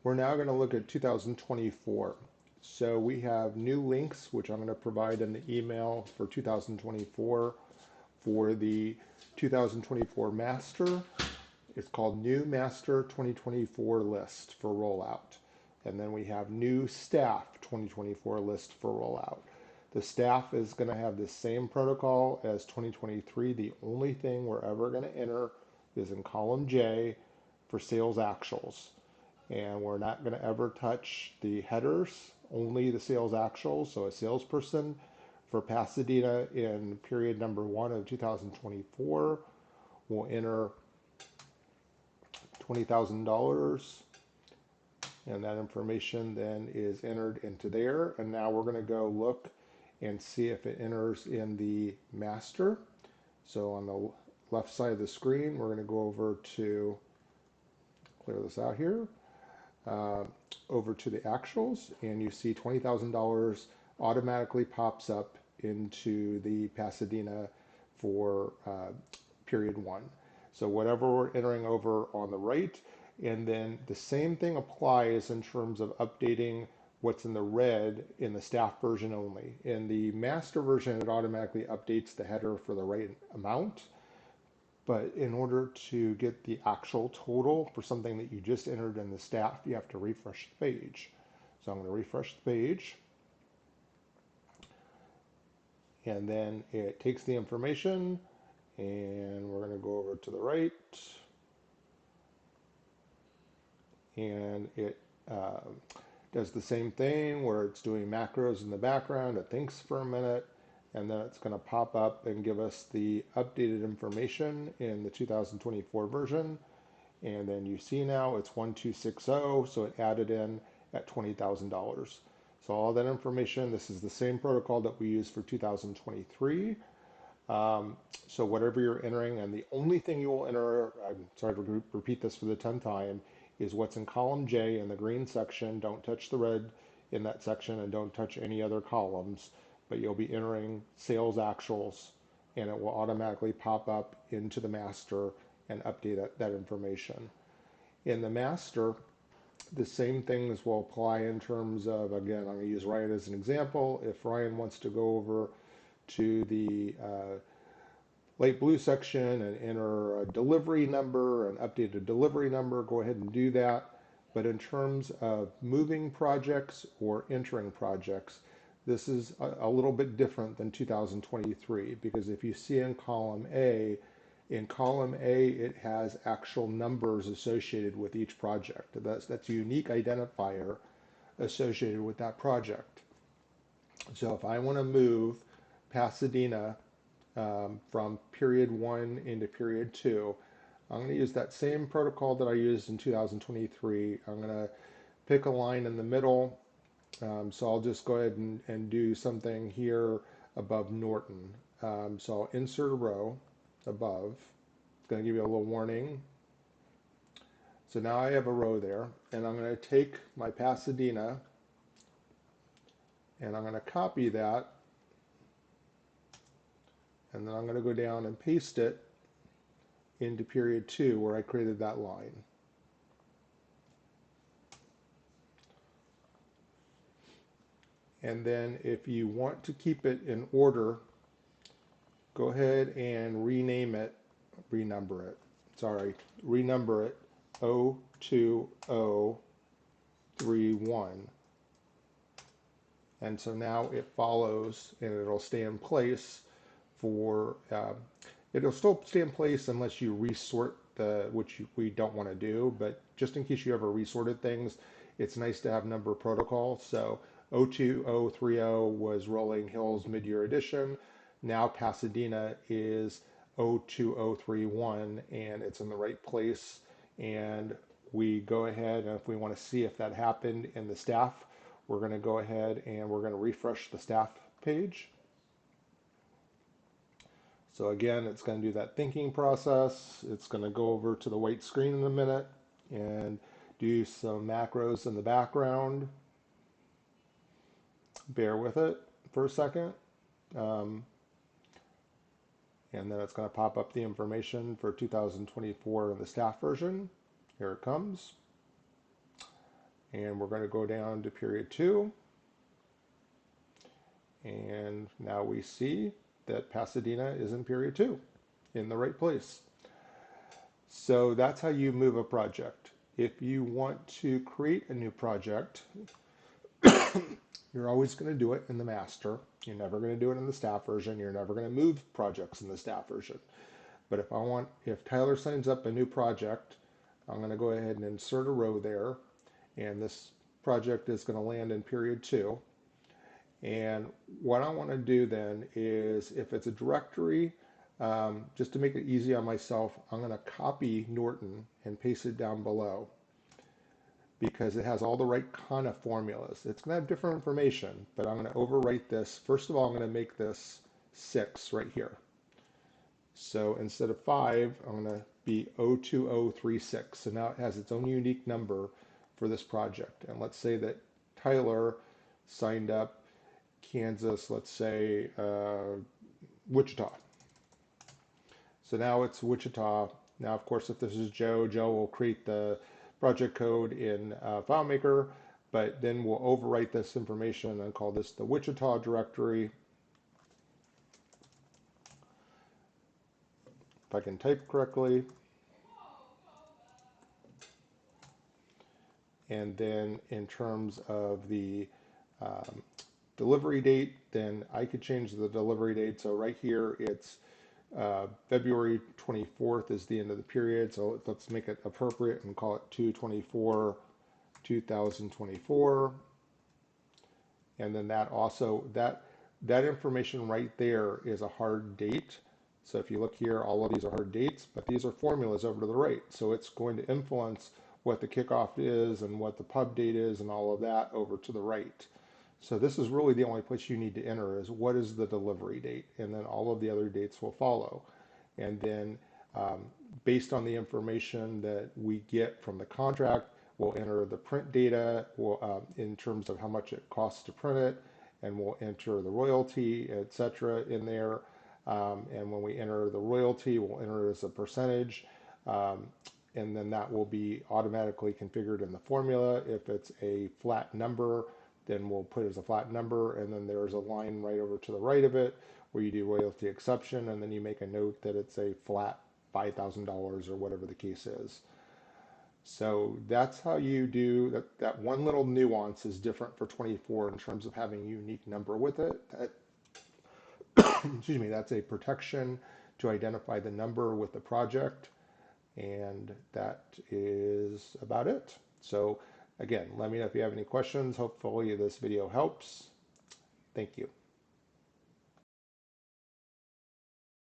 We're now going to look at 2024. So we have new links, which I'm going to provide in the email for 2024 for the 2024 master. It's called New Master 2024 List for rollout. And then we have New Staff 2024 List for rollout. The staff is going to have the same protocol as 2023. The only thing we're ever going to enter is in column J for sales actuals. And we're not going to ever touch the headers, only the sales actuals. So a salesperson for Pasadena in period number 1 of 2024 will enter $20,000, and that information then is entered into there. And now we're going to go look and see if it enters in the master. So on the left side of the screen, we're going to go over to, clear this out here, over to the actuals, and you see $20,000 automatically pops up into the Pasadena for period 1. So whatever we're entering over on the right, and then the same thing applies in terms of updating what's in the red in the staff version only. In the master version, it automatically updates the header for the right amount. But in order to get the actual total for something that you just entered in the staff, you have to refresh the page. So I'm going to refresh the page. And then it takes the information, and we're going to go over to the right. And it does the same thing where it's doing macros in the background. It thinks for a minute, and then it's going to pop up and give us the updated information in the 2024 version. And then you see now it's 1260, so it added in at $20,000. So all that information, this is the same protocol that we used for 2023. So whatever you're entering, and the only thing you will enter, I'm sorry to repeat this for the 10th time, is what's in column J in the green section. Don't touch the red in that section, and don't touch any other columns, but you'll be entering sales actuals, and it will automatically pop up into the master and update that information. In the master, the same things will apply in terms of, again, I'm going to use Ryan as an example. If Ryan wants to go over to the light blue section and enter a delivery number, an updated delivery number, go ahead and do that. But in terms of moving projects or entering projects, this is a little bit different than 2023, because if you see in column A, it has actual numbers associated with each project. That's a unique identifier associated with that project. So if I want to move Pasadena from period 1 into period 2, I'm going to use that same protocol that I used in 2023. I'm going to pick a line in the middle. So I'll just go ahead and do something here above Norton. So I'll insert a row above. It's going to give you a little warning. So now I have a row there, and I'm going to take my Pasadena, and I'm going to copy that, and then I'm going to go down and paste it into period 2 where I created that line. And then if you want to keep it in order, go ahead and renumber it 02031. And so now it follows, and it'll stay in place for, it'll still stay in place unless you resort which we don't want to do, but just in case you ever resorted things, it's nice to have number protocol. So 02030 was Rolling Hills Mid-Year Edition. Now Pasadena is 02031, and it's in the right place. And we go ahead, and if we want to see if that happened in the staff, we're going to go ahead and we're going to refresh the staff page. So again, it's going to do that thinking process. It's going to go over to the white screen in a minute and do some macros in the background. Bear with it for a second. And then it's going to pop up the information for 2024 in the staff version. Here it comes. And we're going to go down to period 2. And now we see that Pasadena is in period 2 in the right place. So that's how you move a project. If you want to create a new project, you're always going to do it in the master. You're never going to do it in the staff version. You're never going to move projects in the staff version. But if Tyler signs up a new project, I'm going to go ahead and insert a row there. And this project is going to land in period 2. And what I want to do then is, if it's a directory, just to make it easy on myself, I'm going to copy Norton and paste it down below, because it has all the right kind of formulas. It's going to have different information, but I'm going to overwrite this. First of all, I'm going to make this 6 right here. So instead of 5, I'm going to be 02036. So now it has its own unique number for this project. And let's say that Tyler signed up Kansas, let's say Wichita. So now it's Wichita. Now, of course, if this is Joe, Joe will create the project code in FileMaker, but then we'll overwrite this information and call this the Wichita directory. If I can type correctly. And then in terms of the delivery date, then I could change the delivery date. So right here, it's February 24th is the end of the period. So let's make it appropriate and call it 2/24/2024. And then that also, that information right there is a hard date. So if you look here, all of these are hard dates, but these are formulas over to the right. So it's going to influence what the kickoff is and what the pub date is and all of that over to the right. So this is really the only place you need to enter is what is the delivery date, and then all of the other dates will follow. And then based on the information that we get from the contract, we'll enter the print data in terms of how much it costs to print it, and we'll enter the royalty, etc. in there. And when we enter the royalty, we'll enter it as a percentage. And then that will be automatically configured in the formula. If it's a flat number, then we'll put it as a flat number, and then there's a line right over to the right of it where you do royalty exception, and then you make a note that it's a flat $5,000 or whatever the case is. So that's how you do that. That one little nuance is different for 24 in terms of having a unique number with it. Excuse me, that's a protection to identify the number with the project. And that is about it. So again, let me know if you have any questions. Hopefully this video helps. Thank you.